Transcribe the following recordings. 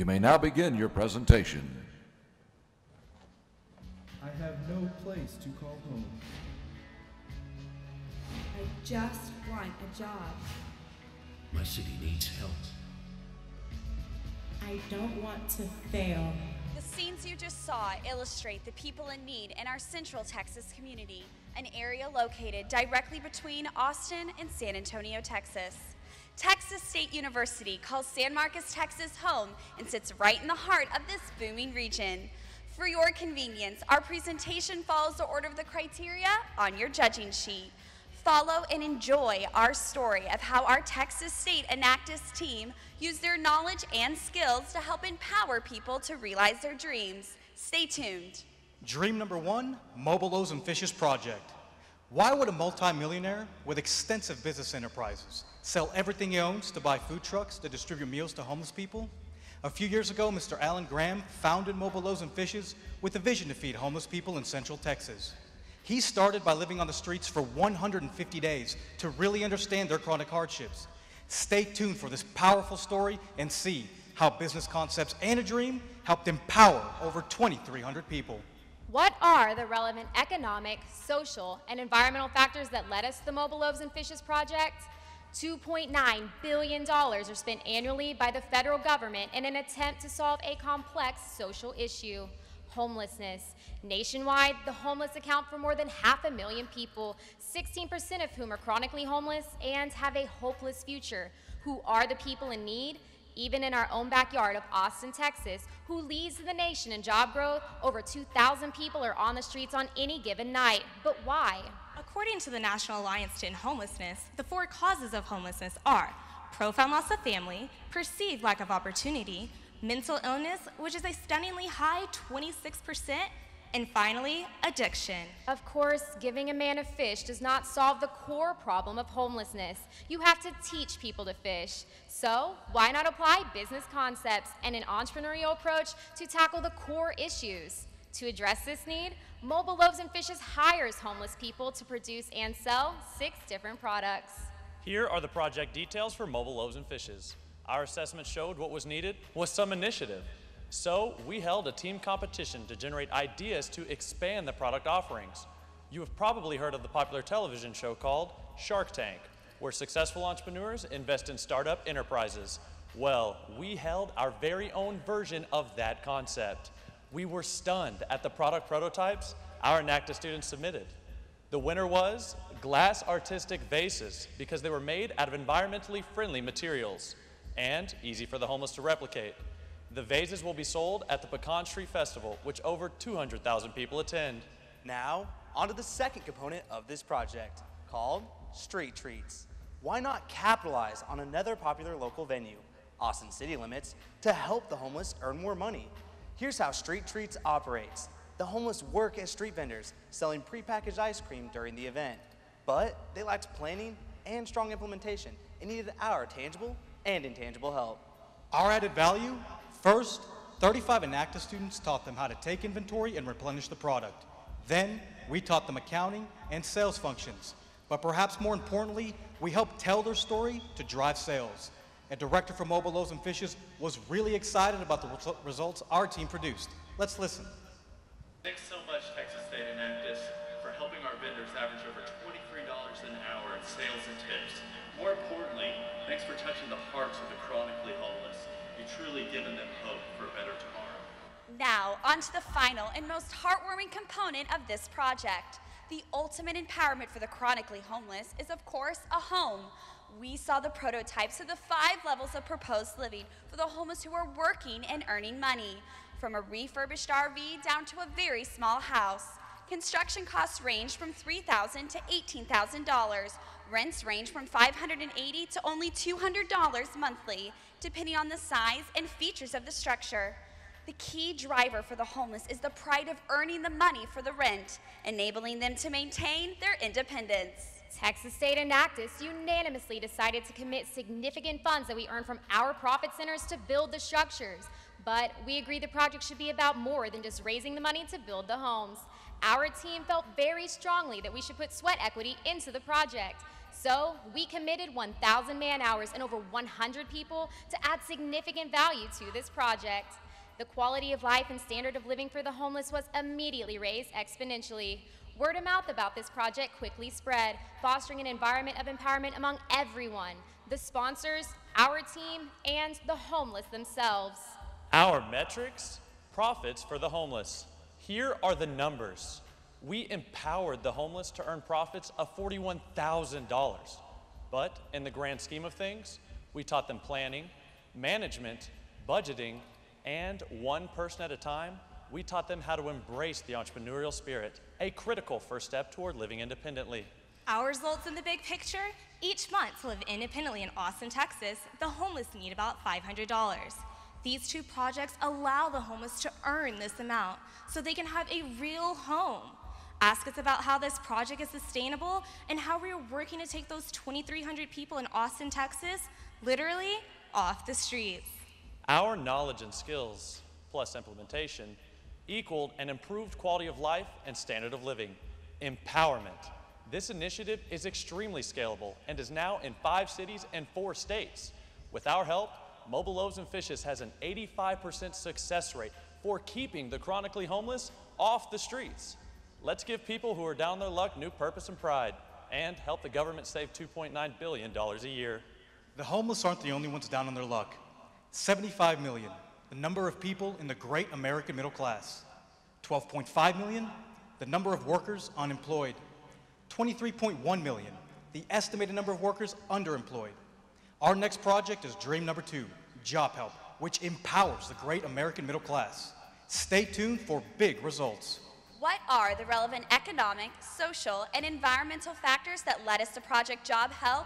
You may now begin your presentation. I have no place to call home. I just want a job. My city needs help. I don't want to fail. The scenes you just saw illustrate the people in need in our Central Texas community, an area located directly between Austin and San Antonio, Texas. Texas State University calls San Marcos, Texas home and sits right in the heart of this booming region. For your convenience, our presentation follows the order of the criteria on your judging sheet. Follow and enjoy our story of how our Texas State Enactus team used their knowledge and skills to help empower people to realize their dreams. Stay tuned. Dream number one, Mobile Loaves and Fishes project. Why would a multimillionaire with extensive business enterprises sell everything he owns to buy food trucks to distribute meals to homeless people? A few years ago, Mr. Alan Graham founded Mobile Loaves and Fishes with a vision to feed homeless people in Central Texas. He started by living on the streets for 150 days to really understand their chronic hardships. Stay tuned for this powerful story and see how business concepts and a dream helped empower over 2,300 people. What are the relevant economic, social, and environmental factors that led us to the Mobile Loaves and Fishes project? $2.9 billion are spent annually by the federal government in an attempt to solve a complex social issue, homelessness. Nationwide, the homeless account for more than 500,000 people, 16% of whom are chronically homeless and have a hopeless future. Who are the people in need? Even in our own backyard of Austin, Texas, who leads the nation in job growth, over 2,000 people are on the streets on any given night. But why? According to the National Alliance to End Homelessness, the 4 causes of homelessness are profound loss of family, perceived lack of opportunity, mental illness, which is a stunningly high 26%, and finally, addiction. Of course, giving a man a fish does not solve the core problem of homelessness. You have to teach people to fish. So, why not apply business concepts and an entrepreneurial approach to tackle the core issues? To address this need, Mobile Loaves and Fishes hires homeless people to produce and sell 6 different products. Here are the project details for Mobile Loaves and Fishes. Our assessment showed what was needed was some initiative. So we held a team competition to generate ideas to expand the product offerings. You have probably heard of the popular television show called Shark Tank, where successful entrepreneurs invest in startup enterprises. Well, we held our very own version of that concept. We were stunned at the product prototypes our Enactus students submitted. The winner was glass artistic vases because they were made out of environmentally friendly materials and easy for the homeless to replicate. The vases will be sold at the Pecan Street Festival, which over 200,000 people attend. Now, on to the second component of this project, called Street Treats. Why not capitalize on another popular local venue, Austin City Limits, to help the homeless earn more money? Here's how Street Treats operates. The homeless work as street vendors, selling prepackaged ice cream during the event. But they lacked planning and strong implementation and needed our tangible and intangible help. Our added value? First, 35 Enactus students taught them how to take inventory and replenish the product. Then, we taught them accounting and sales functions. But perhaps more importantly, we helped tell their story to drive sales. A director for Mobile Loaves and Fishes was really excited about the results our team produced. Let's listen. Thanks so much, Texas State Enactus, for helping our vendors average over $23 an hour in sales and tips. More importantly, thanks for touching the hearts of the chronically homeless. You've truly given them hope for a better tomorrow. Now, on to the final and most heartwarming component of this project. The ultimate empowerment for the chronically homeless is, of course, a home. We saw the prototypes of the 5 levels of proposed living for the homeless who are working and earning money, from a refurbished RV down to a very small house. Construction costs range from $3,000 to $18,000. Rents range from $580 to only $200 monthly, depending on the size and features of the structure. The key driver for the homeless is the pride of earning the money for the rent, enabling them to maintain their independence. Texas State Enactus unanimously decided to commit significant funds that we earn from our profit centers to build the structures. But we agree the project should be about more than just raising the money to build the homes. our team felt very strongly that we should put sweat equity into the project. So we committed 1,000 man-hours and over 100 people to add significant value to this project. The quality of life and standard of living for the homeless was immediately raised exponentially. Word of mouth about this project quickly spread, fostering an environment of empowerment among everyone, the sponsors, our team, and the homeless themselves. Our metrics, profits for the homeless. Here are the numbers. We empowered the homeless to earn profits of $41,000. But in the grand scheme of things, we taught them planning, management, budgeting, and one person at a time, we taught them how to embrace the entrepreneurial spirit, a critical first step toward living independently. Our results in the big picture: each month to live independently in Austin, Texas, the homeless need about $500. These two projects allow the homeless to earn this amount so they can have a real home. Ask us about how this project is sustainable and how we are working to take those 2,300 people in Austin, Texas, literally off the streets. Our knowledge and skills, plus implementation, equaled an improved quality of life and standard of living. Empowerment. This initiative is extremely scalable and is now in 5 cities and 4 states. With our help, Mobile Loaves and Fishes has an 85% success rate for keeping the chronically homeless off the streets. Let's give people who are down their luck new purpose and pride, and help the government save $2.9 billion a year. The homeless aren't the only ones down on their luck. 75 million, the number of people in the great American middle class. 12.5 million, the number of workers unemployed. 23.1 million, the estimated number of workers underemployed. Our next project is dream number 2, Job Help, which empowers the great American middle class. Stay tuned for big results. What are the relevant economic, social, and environmental factors that led us to Project Job Help?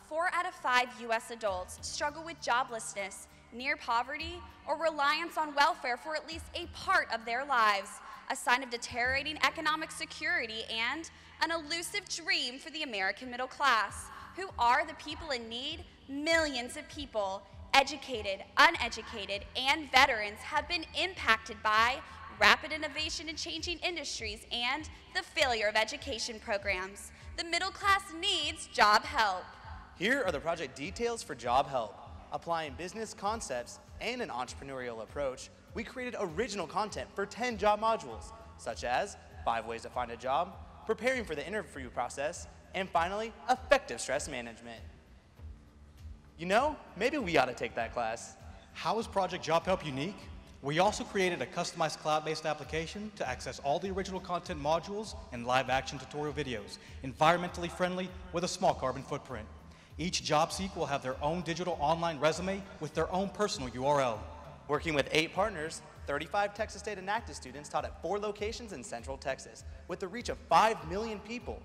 4 out of 5 U.S. adults struggle with joblessness, near poverty, or reliance on welfare for at least a part of their lives, a sign of deteriorating economic security and an elusive dream for the American middle class. Who are the people in need? Millions of people, educated, uneducated, and veterans, have been impacted by rapid innovation in changing industries and the failure of education programs. The middle class needs job help. Here are the project details for Job Help. Applying business concepts and an entrepreneurial approach, we created original content for 10 job modules, such as 5 ways to find a job, preparing for the interview process, and finally, effective stress management. You know, maybe we ought to take that class. How is Project Job Help unique? We also created a customized cloud-based application to access all the original content modules and live-action tutorial videos, environmentally friendly with a small carbon footprint. Each job seek will have their own digital online resume with their own personal URL. Working with 8 partners, 35 Texas State Enactus students taught at 4 locations in Central Texas with the reach of 5 million people.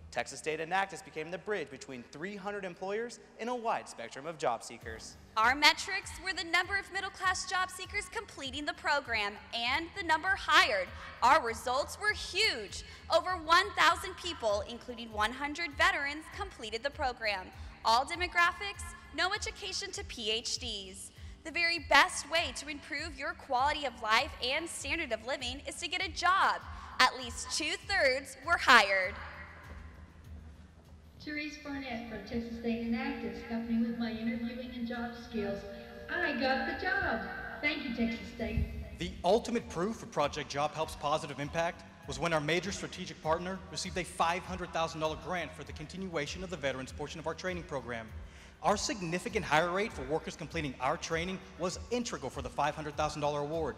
Texas State Enactus became the bridge between 300 employers and a wide spectrum of job seekers. Our metrics were the number of middle-class job seekers completing the program and the number hired. Our results were huge. Over 1,000 people, including 100 veterans, completed the program. All demographics, no education to PhDs. The very best way to improve your quality of life and standard of living is to get a job. At least 2/3 were hired. Therese Barnett from Texas State Enactus helped me with my interviewing and job skills. I got the job. Thank you, Texas State. The ultimate proof for Project Job Help's positive impact was when our major strategic partner received a $500,000 grant for the continuation of the veterans portion of our training program. Our significant hire rate for workers completing our training was integral for the $500,000 award.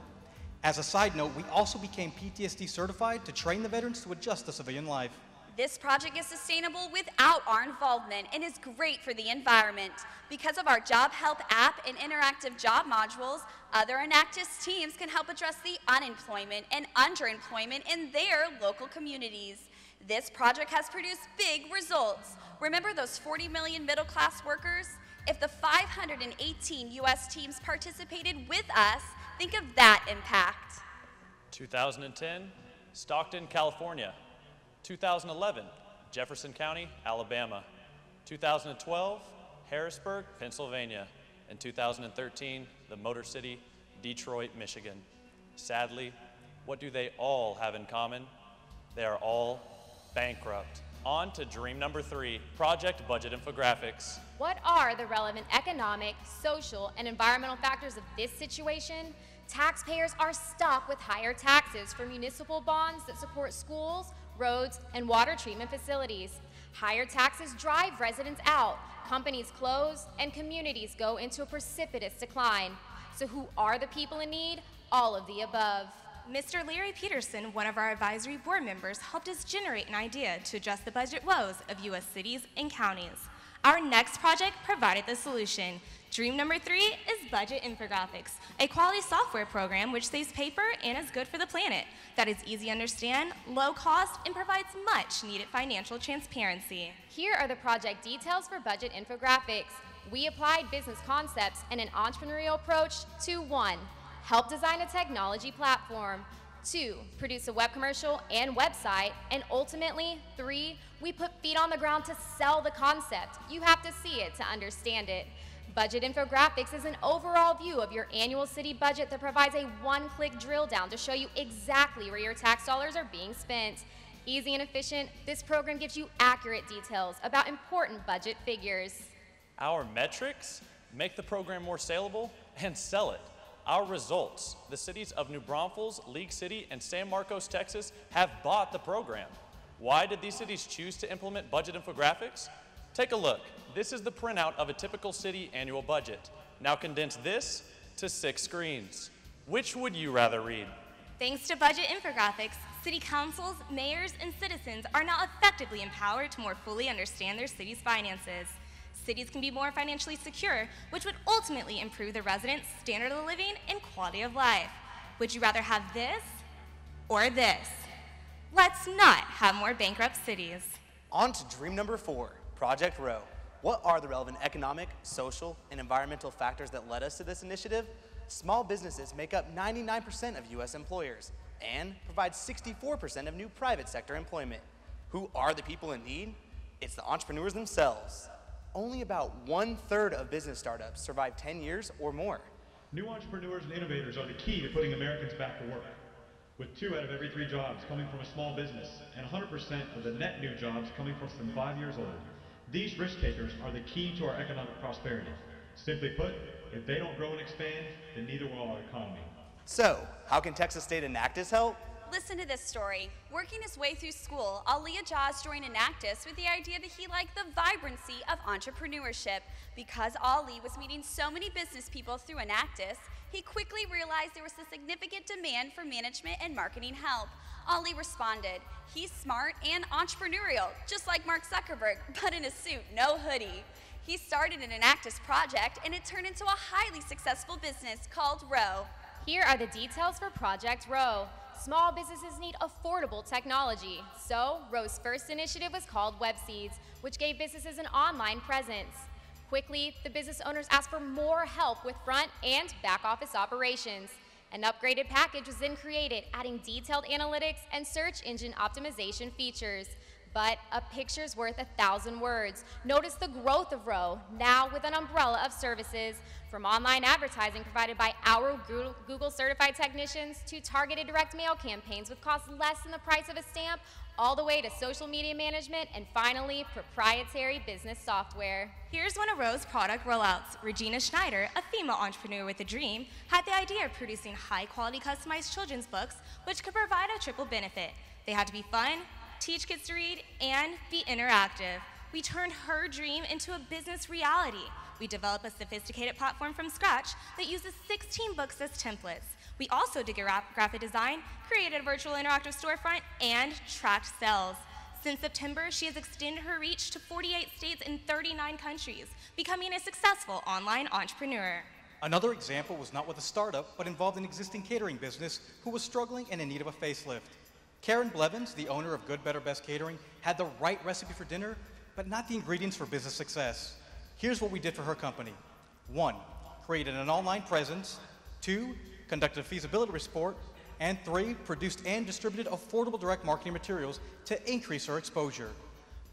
As a side note, we also became PTSD certified to train the veterans to adjust to civilian life. This project is sustainable without our involvement and is great for the environment. Because of our Job Help app and interactive job modules, other Enactus teams can help address the unemployment and underemployment in their local communities. This project has produced big results. Remember those 40 million middle-class workers? If the 518 U.S. teams participated with us, think of that impact. 2010, Stockton, California. 2011, Jefferson County, Alabama. 2012, Harrisburg, Pennsylvania. And 2013, the Motor City, Detroit, Michigan. Sadly, what do they all have in common? They are all bankrupt. On to dream number 3, project budget infographics. What are the relevant economic, social, and environmental factors of this situation? Taxpayers are stuck with higher taxes for municipal bonds that support schools, roads, and water treatment facilities. Higher taxes drive residents out, companies close, and communities go into a precipitous decline. So who are the people in need? All of the above. Mr. Larry Peterson, one of our advisory board members, helped us generate an idea to address the budget woes of U.S. cities and counties. Our next project provided the solution. Dream number 3 is Budget Infographics, a quality software program which saves paper and is good for the planet, that is easy to understand, low cost, and provides much needed financial transparency. Here are the project details for Budget Infographics. We applied business concepts and an entrepreneurial approach to 1. Help design a technology platform. 2, produce a web commercial and website. And ultimately, 3, we put feet on the ground to sell the concept. You have to see it to understand it. Budget Infographics is an overall view of your annual city budget that provides a one-click drill down to show you exactly where your tax dollars are being spent. Easy and efficient, this program gives you accurate details about important budget figures. Our metrics make the program more saleable and sell it. Our results, the cities of New Braunfels, League City, and San Marcos, Texas, have bought the program. Why did these cities choose to implement Budget Infographics? Take a look. This is the printout of a typical city annual budget. Now condense this to 6 screens. Which would you rather read? Thanks to Budget Infographics, city councils, mayors, and citizens are now effectively empowered to more fully understand their city's finances. Cities can be more financially secure, which would ultimately improve the residents' standard of living and quality of life. Would you rather have this or this? Let's not have more bankrupt cities. On to dream number 4, Project Row. What are the relevant economic, social, and environmental factors that led us to this initiative? Small businesses make up 99% of U.S. employers and provide 64% of new private sector employment. Who are the people in need? It's the entrepreneurs themselves. Only about 1/3 of business startups survive 10 years or more. New entrepreneurs and innovators are the key to putting Americans back to work, with 2 out of every 3 jobs coming from a small business and 100% of the net new jobs coming from 5 years old. These risk takers are the key to our economic prosperity. Simply put, if they don't grow and expand, then neither will our economy. So, how can Texas State Enactus help? Listen to this story. Working his way through school, Aaliyah Jaws joined Enactus with the idea that he liked the vibrancy of entrepreneurship. Because Ali was meeting so many business people through Enactus, he quickly realized there was a significant demand for management and marketing help. Ali responded, "He's smart and entrepreneurial, just like Mark Zuckerberg, but in a suit, no hoodie." He started an Enactus project, and it turned into a highly successful business called Row. Here are the details for Project Row. Small businesses need affordable technology, so Row's first initiative was called WebSeeds, which gave businesses an online presence. Quickly, the business owners asked for more help with front and back office operations. An upgraded package was then created, adding detailed analytics and search engine optimization features. But a picture's worth 1,000 words. Notice the growth of Row, now with an umbrella of services, from online advertising provided by our Google certified technicians to targeted direct mail campaigns with costs less than the price of a stamp, all the way to social media management, and finally, proprietary business software. Here's one of Row's product rollouts. Regina Schneider, a female entrepreneur with a dream, had the idea of producing high-quality customized children's books, which could provide a triple benefit. They had to be fun, teach kids to read, and be interactive. We turned her dream into a business reality. We developed a sophisticated platform from scratch that uses 16 books as templates. We also did graphic design, created a virtual interactive storefront, and tracked sales. Since September, she has extended her reach to 48 states and 39 countries, becoming a successful online entrepreneur. Another example was not with a startup, but involved an existing catering business who was struggling and in need of a facelift. Karen Blevins, the owner of Good, Better, Best Catering, had the right recipe for dinner, but not the ingredients for business success. Here's what we did for her company. 1, created an online presence. 2, conducted a feasibility report. And 3, produced and distributed affordable direct marketing materials to increase her exposure.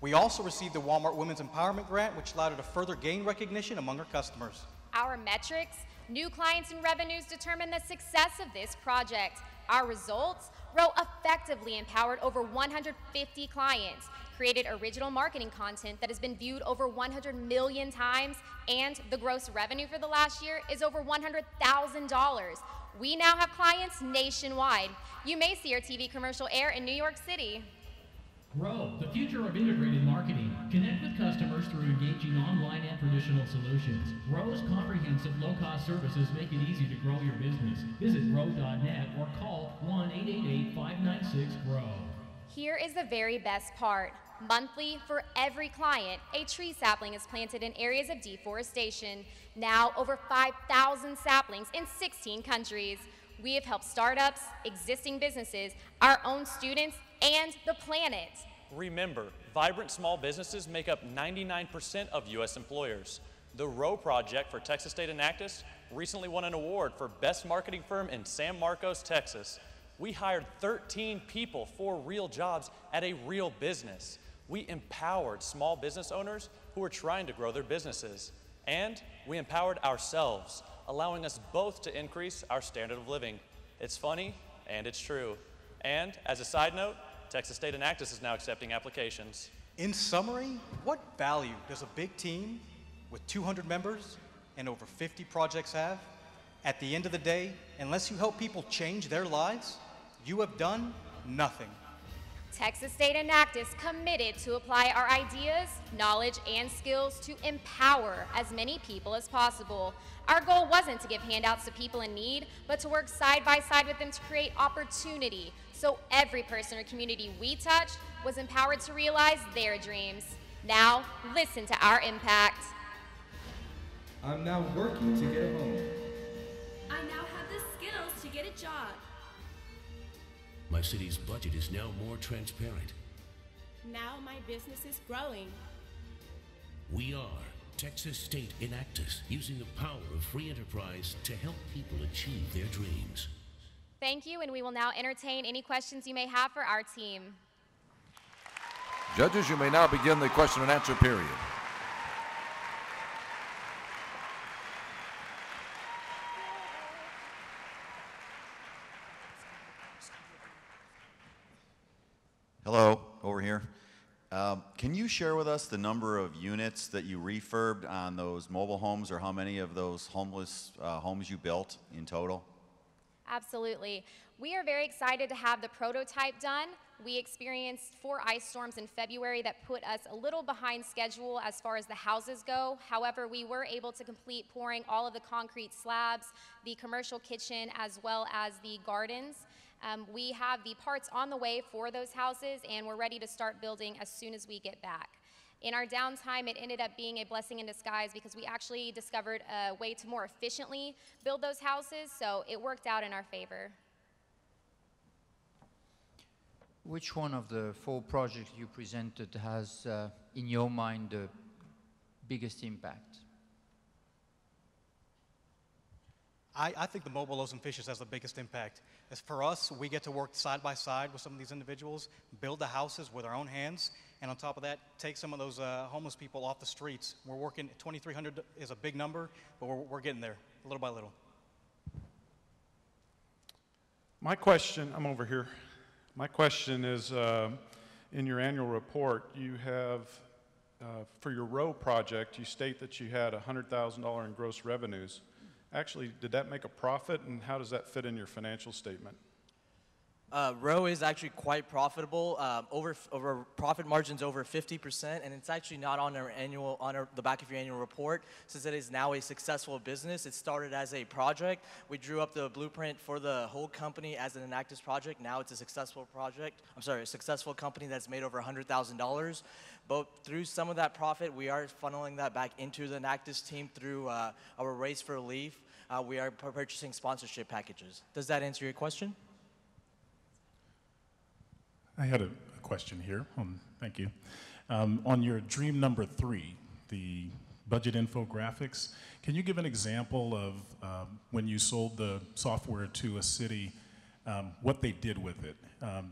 We also received the Walmart Women's Empowerment Grant, which allowed her to further gain recognition among her customers. Our metrics, new clients and revenues determine the success of this project. Our results, Row effectively empowered over 150 clients, created original marketing content that has been viewed over 100 million times, and the gross revenue for the last year is over $100,000. We now have clients nationwide. You may see our TV commercial air in New York City. Row, the future of integrated marketing. Connect with customers through engaging online and traditional solutions. Row's comprehensive low-cost services make it easy to grow your business. Visit row.net or call 1-888-596-ROW. Here is the very best part. Monthly, for every client, a tree sapling is planted in areas of deforestation. Now, over 5,000 saplings in 16 countries. We have helped startups, existing businesses, our own students, and the planet. Remember, vibrant small businesses make up 99% of U.S. employers. The Row Project for Texas State Enactus recently won an award for Best Marketing Firm in San Marcos, Texas. We hired 13 people for real jobs at a real business. We empowered small business owners who were trying to grow their businesses. And we empowered ourselves, allowing us both to increase our standard of living. It's funny, and it's true. And as a side note, Texas State Enactus is now accepting applications. In summary, what value does a big team with 200 members and over 50 projects have? At the end of the day, unless you help people change their lives, you have done nothing. Texas State Enactus committed to apply our ideas, knowledge, and skills to empower as many people as possible. Our goal wasn't to give handouts to people in need, but to work side by side with them to create opportunity, so every person or community we touched was empowered to realize their dreams. Now, listen to our impact. I'm now working to get a home. I now have the skills to get a job. My city's budget is now more transparent. Now my business is growing. We are Texas State Enactus, using the power of free enterprise to help people achieve their dreams. Thank you, and we will now entertain any questions you may have for our team. Judges, you may now begin the question and answer period. Hello, over here. Can you share with us the number of units that you refurbed on those mobile homes, or how many of those homeless homes you built in total? Absolutely. We are very excited to have the prototype done. We experienced 4 ice storms in February that put us a little behind schedule as far as the houses go. However, we were able to complete pouring all of the concrete slabs, the commercial kitchen, as well as the gardens. We have the parts on the way for those houses, and we're ready to start building as soon as we get back. In our downtime, it ended up being a blessing in disguise because we actually discovered a way to more efficiently build those houses, so it worked out in our favor. Which one of the 4 projects you presented has, in your mind, the biggest impact? I think the mobile Loaves and Fishes has the biggest impact. As for us, we get to work side by side with some of these individuals, build the houses with our own hands, and on top of that, take some of those homeless people off the streets. We're working, 2,300 is a big number, but we're getting there, little by little. My question, I'm over here. My question is, in your annual report, you have, for your Row project, you state that you had $100,000 in gross revenues. Actually, did that make a profit, and how does that fit in your financial statement? Row is actually quite profitable, over profit margins over 50%, and it's actually not on the back of your annual report, since it is now a successful business. It started as a project. We drew up the blueprint for the whole company as an Enactus project. Now it's a successful project. I'm sorry, a successful company that's made over $100,000. But through some of that profit, we are funneling that back into the Enactus team through our Race for Relief. We are purchasing sponsorship packages. Does that answer your question? I had a question here. Thank you. On your dream number 3, the budget infographics, can you give an example of when you sold the software to a city, what they did with it?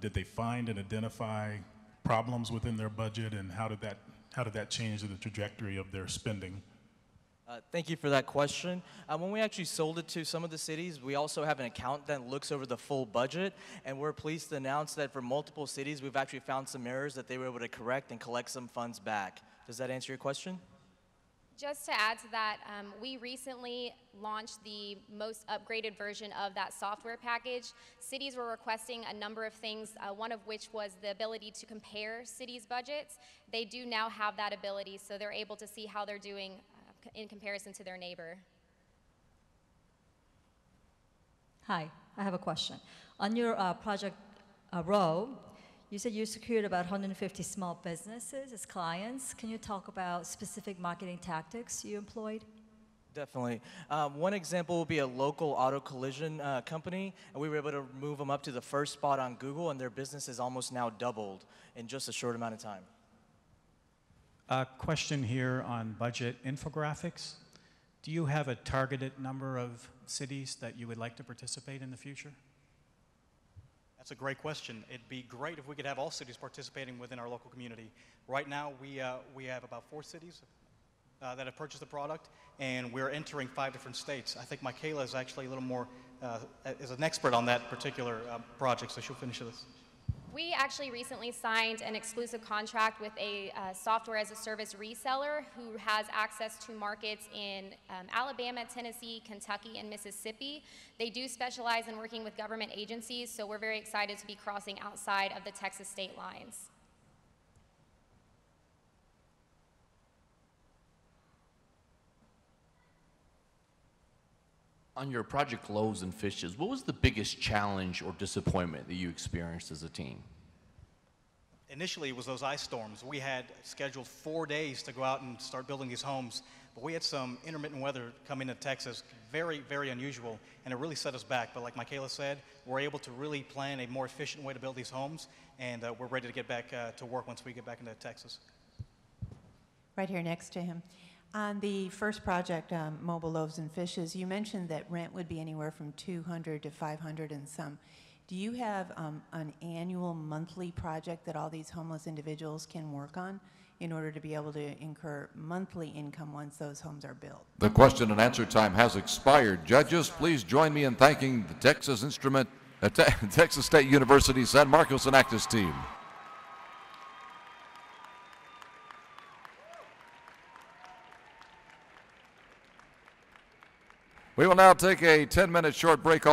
Did they find and identify problems within their budget, and how did that change the trajectory of their spending? Thank you for that question. When we actually sold it to some of the cities, we also have an account that looks over the full budget, and we're pleased to announce that for multiple cities, we've actually found some errors that they were able to correct and collect some funds back. Does that answer your question? Just to add to that, we recently launched the most upgraded version of that software package. Cities were requesting a number of things, one of which was the ability to compare cities' budgets. They do now have that ability, so they're able to see how they're doing in comparison to their neighbor. Hi, I have a question. On your project row, you said you secured about 150 small businesses as clients. Can you talk about specific marketing tactics you employed? Definitely. One example would be a local auto collision company, and we were able to move them up to the first spot on Google, and their business has almost now doubled in just a short amount of time. A question here on budget infographics. Do you have a targeted number of cities that you would like to participate in the future? That's a great question. It'd be great if we could have all cities participating within our local community. Right now, we have about 4 cities that have purchased the product, and we're entering 5 different states. I think Michaela is actually a little more, is an expert on that particular project, so she'll finish this. We actually recently signed an exclusive contract with a software as a service reseller who has access to markets in Alabama, Tennessee, Kentucky, and Mississippi. They do specialize in working with government agencies, so we're very excited to be crossing outside of the Texas state lines. On your project Loaves and Fishes, what was the biggest challenge or disappointment that you experienced as a team? Initially, it was those ice storms. We had scheduled 4 days to go out and start building these homes, but we had some intermittent weather come into Texas, very, very unusual, and it really set us back. But like Michaela said, we're able to really plan a more efficient way to build these homes, and we're ready to get back to work once we get back into Texas. Right here next to him. On the first project, Mobile Loaves and Fishes, you mentioned that rent would be anywhere from $200 to $500 and some. Do you have an annual, monthly project that all these homeless individuals can work on in order to be able to incur monthly income once those homes are built? The question and answer time has expired. Judges, please join me in thanking the Texas Texas State University San Marcos Enactus team. We will now take a 10-minute short break.